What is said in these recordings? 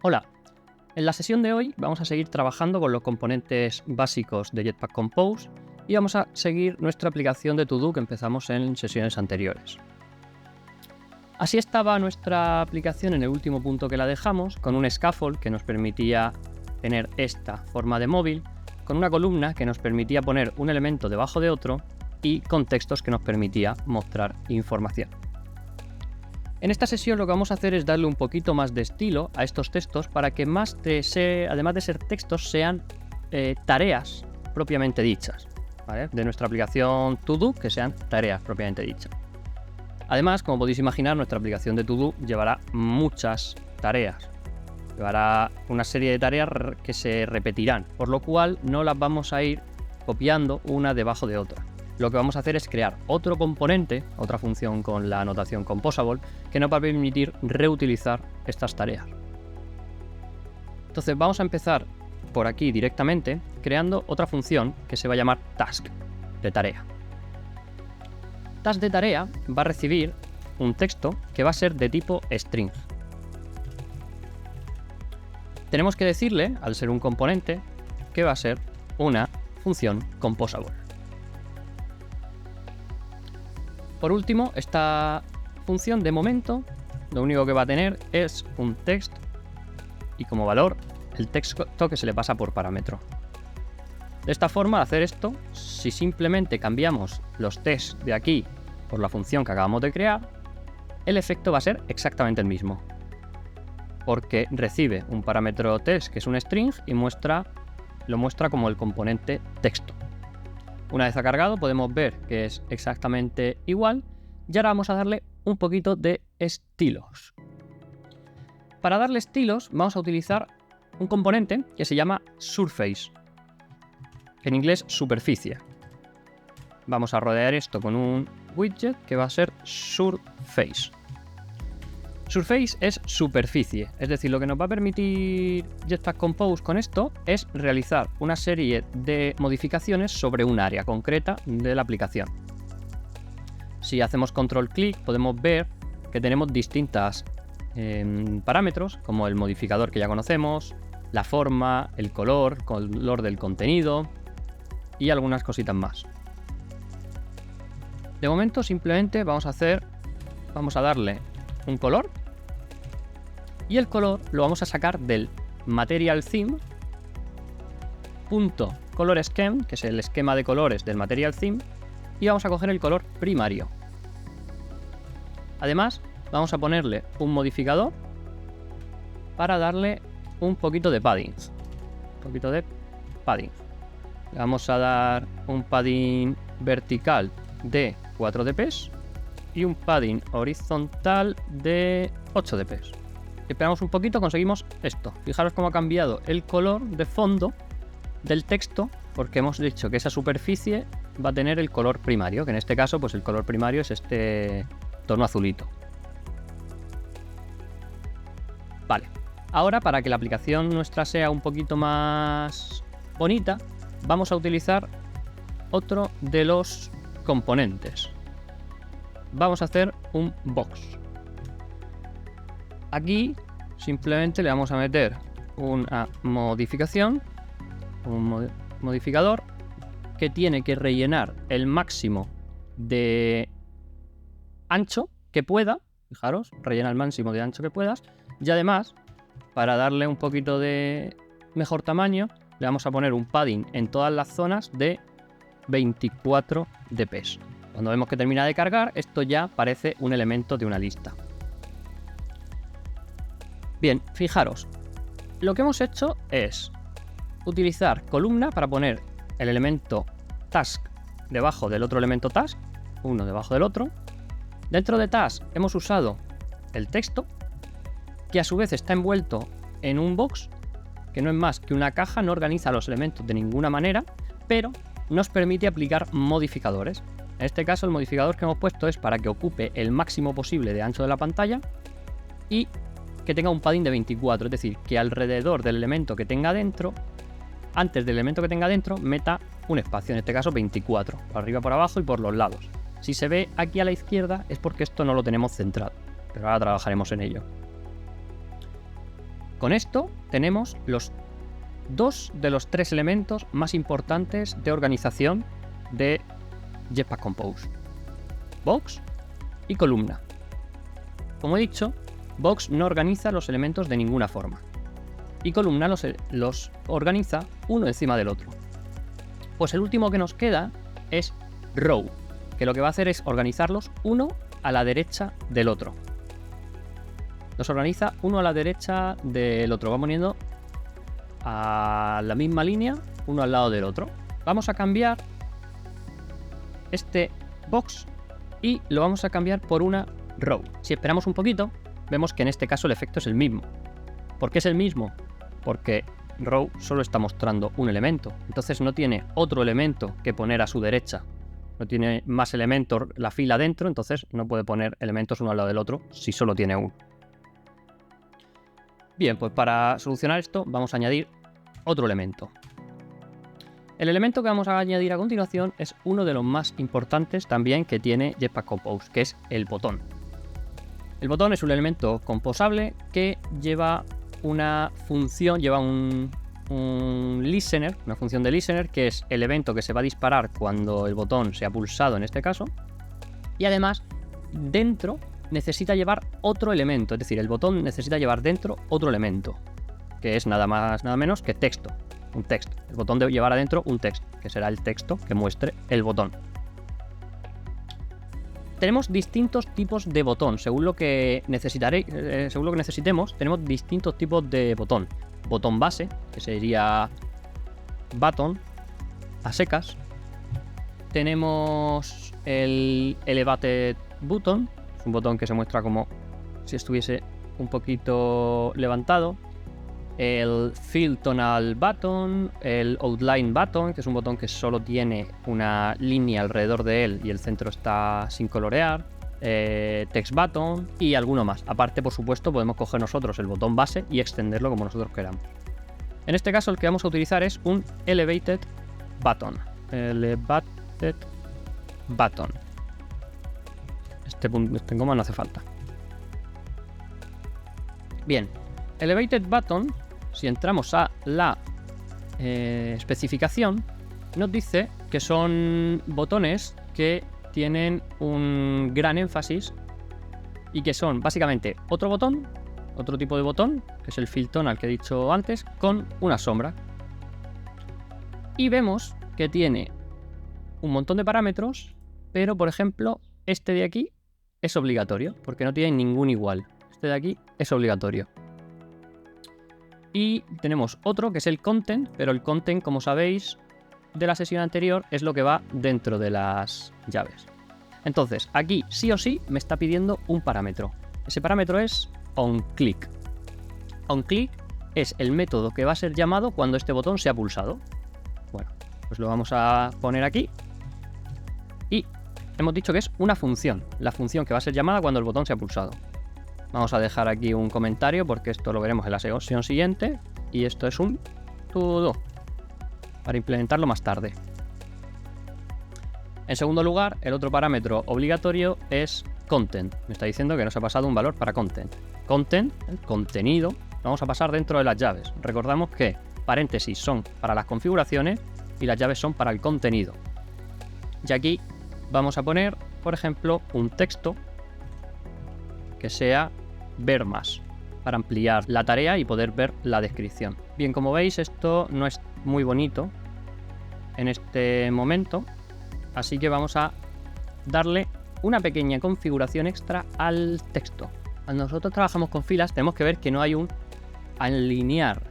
Hola, en la sesión de hoy vamos a seguir trabajando con los componentes básicos de Jetpack Compose y vamos a seguir nuestra aplicación de To-Do que empezamos en sesiones anteriores. Así estaba nuestra aplicación en el último punto que la dejamos, con un scaffold que nos permitía tener esta forma de móvil, con una columna que nos permitía poner un elemento debajo de otro y con textos que nos permitía mostrar información. En esta sesión lo que vamos a hacer es darle un poquito más de estilo a estos textos para que además de ser textos, sean tareas propiamente dichas, ¿vale? De nuestra aplicación To-Do, que sean tareas propiamente dichas. Además, como podéis imaginar, nuestra aplicación de To-Do llevará muchas tareas. Llevará una serie de tareas que se repetirán, por lo cual no las vamos a ir copiando una debajo de otra. Lo que vamos a hacer es crear otro componente, otra función con la notación composable, que nos va a permitir reutilizar estas tareas. Entonces vamos a empezar por aquí directamente, creando otra función que se va a llamar task, de tarea. Task de tarea va a recibir un texto que va a ser de tipo string. Tenemos que decirle, al ser un componente, que va a ser una función composable. Por último, esta función de momento lo único que va a tener es un text y como valor el texto que se le pasa por parámetro. De esta forma, al hacer esto, si simplemente cambiamos los tests de aquí por la función que acabamos de crear, el efecto va a ser exactamente el mismo, porque recibe un parámetro text que es un string y lo muestra como el componente texto. Una vez ha cargado podemos ver que es exactamente igual y ahora vamos a darle un poquito de estilos. Para darle estilos vamos a utilizar un componente que se llama Surface, en inglés superficie. Vamos a rodear esto con un widget que va a ser Surface. Surface es superficie, es decir, lo que nos va a permitir Jetpack Compose con esto es realizar una serie de modificaciones sobre un área concreta de la aplicación. Si hacemos control clic podemos ver que tenemos distintos parámetros, como el modificador que ya conocemos, la forma, el color del contenido y algunas cositas más. De momento simplemente vamos a darle un color. Y el color lo vamos a sacar del material theme .color scheme, que es el esquema de colores del material theme, y vamos a coger el color primario. Además, vamos a ponerle un modificador para darle un poquito de padding. Le vamos a dar un padding vertical de 4 dp y un padding horizontal de 8 dp. Esperamos un poquito, conseguimos esto. Fijaros cómo ha cambiado el color de fondo del texto, porque hemos dicho que esa superficie va a tener el color primario, que en este caso pues el color primario es este tono azulito. Vale, ahora para que la aplicación nuestra sea un poquito más bonita, vamos a utilizar otro de los componentes. Vamos a hacer un box. Aquí simplemente le vamos a meter una modificación, un modificador que tiene que rellenar el máximo de ancho que pueda. Fijaros, rellena el máximo de ancho que puedas. Y además, para darle un poquito de mejor tamaño, le vamos a poner un padding en todas las zonas de 24 dp. Cuando vemos que termina de cargar, esto ya parece un elemento de una lista. Bien, fijaros, lo que hemos hecho es utilizar columna para poner el elemento task debajo del otro elemento task, uno debajo del otro. Dentro de task hemos usado el texto, que a su vez está envuelto en un box, que no es más que una caja, no organiza los elementos de ninguna manera, pero nos permite aplicar modificadores. En este caso el modificador que hemos puesto es para que ocupe el máximo posible de ancho de la pantalla y que tenga un padding de 24, es decir, que alrededor del elemento que tenga dentro, antes del elemento que tenga dentro, meta un espacio, en este caso 24, por arriba, por abajo y por los lados. Si se ve aquí a la izquierda es porque esto no lo tenemos centrado, pero ahora trabajaremos en ello. Con esto tenemos los 2 de los 3 elementos más importantes de organización de Jetpack Compose: box y columna. Como he dicho, box no organiza los elementos de ninguna forma y columna los organiza uno encima del otro. Pues el último que nos queda es row, que lo que va a hacer es organizarlos uno a la derecha del otro. Los organiza uno a la derecha del otro, va poniendo a la misma línea uno al lado del otro. Vamos a cambiar este box y lo vamos a cambiar por una row. Si esperamos un poquito, vemos que en este caso el efecto es el mismo. ¿Por qué es el mismo? Porque row solo está mostrando un elemento, entonces no tiene otro elemento que poner a su derecha. No tiene más elementos la fila dentro, entonces no puede poner elementos uno al lado del otro si solo tiene uno. Bien, pues para solucionar esto vamos a añadir otro elemento. El elemento que vamos a añadir a continuación es uno de los más importantes también que tiene Jetpack Compose, que es el botón. El botón es un elemento composable que lleva una función, lleva un listener, una función de listener, que es el evento que se va a disparar cuando el botón sea pulsado en este caso, y además dentro necesita llevar otro elemento, es decir, el botón necesita llevar dentro otro elemento, que es nada más, nada menos que texto, un texto. El botón debe llevar adentro un texto, que será el texto que muestre el botón. Tenemos distintos tipos de botón, según lo que necesitemos, tenemos distintos tipos de botón. Botón base, que sería button a secas. Tenemos el elevated button, es un botón que se muestra como si estuviese un poquito levantado. El fill tonal button, el outline button, que es un botón que solo tiene una línea alrededor de él y el centro está sin colorear. Text button y alguno más. Aparte, por supuesto, podemos coger nosotros el botón base y extenderlo como nosotros queramos. En este caso, el que vamos a utilizar es un elevated button. Elevated button. Este coma no hace falta. Bien, elevated button, si entramos a la especificación, nos dice que son botones que tienen un gran énfasis y que son básicamente otro botón, otro tipo de botón, que es el fill tonal que he dicho antes, con una sombra. Y vemos que tiene un montón de parámetros, pero por ejemplo este de aquí es obligatorio porque no tiene ningún igual. Este de aquí es obligatorio. Y tenemos otro que es el content, pero el content, como sabéis de la sesión anterior, es lo que va dentro de las llaves. Entonces, aquí sí o sí me está pidiendo un parámetro. Ese parámetro es onClick. OnClick es el método que va a ser llamado cuando este botón sea pulsado. Bueno, pues lo vamos a poner aquí. Y hemos dicho que es una función, la función que va a ser llamada cuando el botón sea pulsado. Vamos a dejar aquí un comentario porque esto lo veremos en la sesión siguiente. Y esto es un todo para implementarlo más tarde. En segundo lugar, el otro parámetro obligatorio es content. Me está diciendo que nos ha pasado un valor para content. Content, el contenido, lo vamos a pasar dentro de las llaves. Recordamos que paréntesis son para las configuraciones y las llaves son para el contenido. Y aquí vamos a poner, por ejemplo, un texto que sea ver más, para ampliar la tarea y poder ver la descripción. Bien, como veis, esto no es muy bonito en este momento, así que vamos a darle una pequeña configuración extra al texto. Cuando nosotros trabajamos con filas, tenemos que ver que no hay un alinear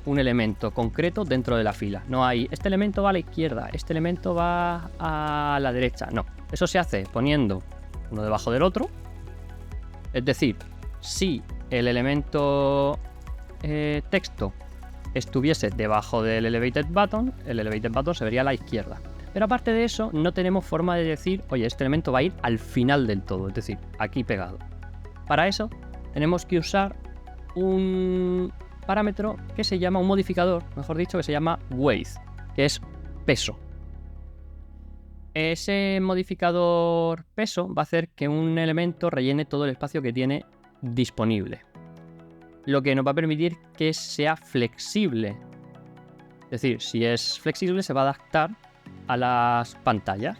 un elemento concreto dentro de la fila. No hay este elemento va a la izquierda, este elemento va a la derecha. No, eso se hace poniendo uno debajo del otro. Es decir, si el elemento texto estuviese debajo del elevated button, el elevated button se vería a la izquierda. Pero aparte de eso, no tenemos forma de decir, oye, este elemento va a ir al final del todo, es decir, aquí pegado. Para eso, tenemos que usar un parámetro que se llama, un modificador, mejor dicho, que se llama weight, que es peso. Ese modificador peso va a hacer que un elemento rellene todo el espacio que tiene disponible. lo que nos va a permitir que sea flexible. Es decir, si es flexible se va a adaptar a las pantallas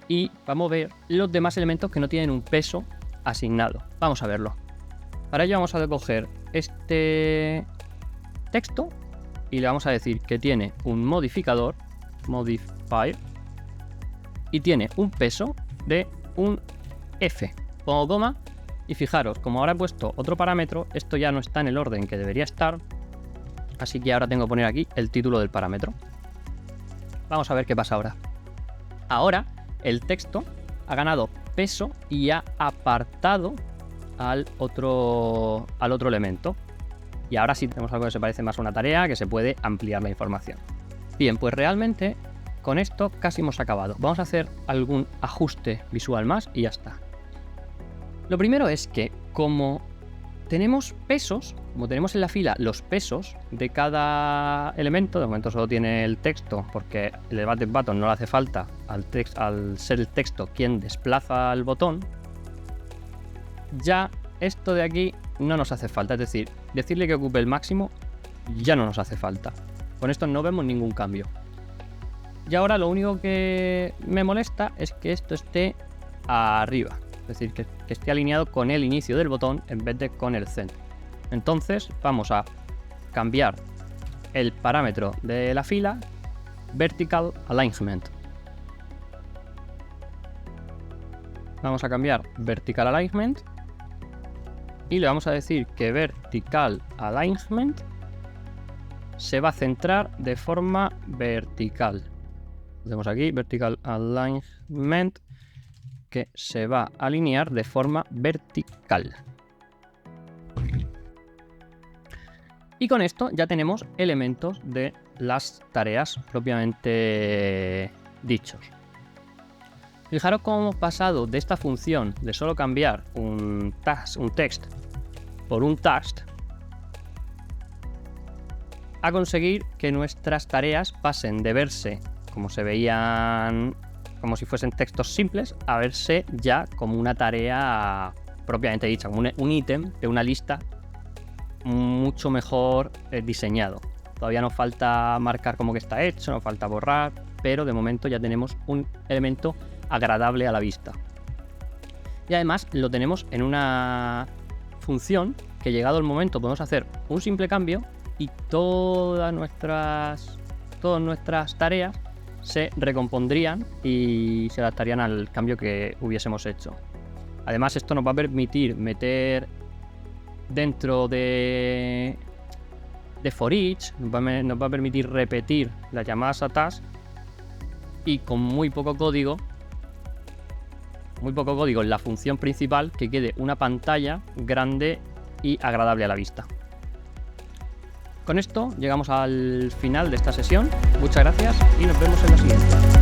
y va a mover los demás elementos que no tienen un peso asignado. Vamos a verlo. Para ello vamos a coger este texto y le vamos a decir que tiene un modificador, modifier, y tiene un peso de un F. Pongo coma y fijaros, como ahora he puesto otro parámetro, esto ya no está en el orden que debería estar, así que ahora tengo que poner aquí el título del parámetro. Vamos a ver qué pasa ahora. Ahora el texto ha ganado peso y ha apartado al otro elemento. Y ahora sí tenemos algo que se parece más a una tarea, que se puede ampliar la información. Bien, pues realmente con esto casi hemos acabado. Vamos a hacer algún ajuste visual más y ya está. Lo primero es que como tenemos pesos, como tenemos en la fila los pesos de cada elemento, de momento solo tiene el texto porque el Elevated Button no le hace falta al ser el texto quien desplaza el botón, ya esto de aquí no nos hace falta, es decir, decirle que ocupe el máximo ya no nos hace falta. Con esto no vemos ningún cambio. Y ahora lo único que me molesta es que esto esté arriba, es decir, que esté alineado con el inicio del botón en vez de con el centro. Entonces vamos a cambiar el parámetro de la fila, Vertical Alignment. Vamos a cambiar Vertical Alignment y le vamos a decir que Vertical Alignment se va a centrar de forma vertical. Hacemos aquí Vertical Alignment, que se va a alinear de forma vertical. Y con esto ya tenemos elementos de las tareas propiamente dichos. Fijaros cómo hemos pasado de esta función de solo cambiar un text por un task a conseguir que nuestras tareas pasen de verse como se veían, como si fuesen textos simples, a verse ya como una tarea propiamente dicha, como un ítem de una lista mucho mejor diseñado. Todavía nos falta marcar cómo que está hecho, nos falta borrar, pero de momento ya tenemos un elemento agradable a la vista. Y además lo tenemos en una función que, llegado el momento, podemos hacer un simple cambio y todas nuestras tareas se recompondrían y se adaptarían al cambio que hubiésemos hecho. Además, esto nos va a permitir meter dentro de for each, nos va a permitir repetir las llamadas a task y con muy poco código en la función principal, que quede una pantalla grande y agradable a la vista. Con esto llegamos al final de esta sesión. Muchas gracias y nos vemos en la siguiente.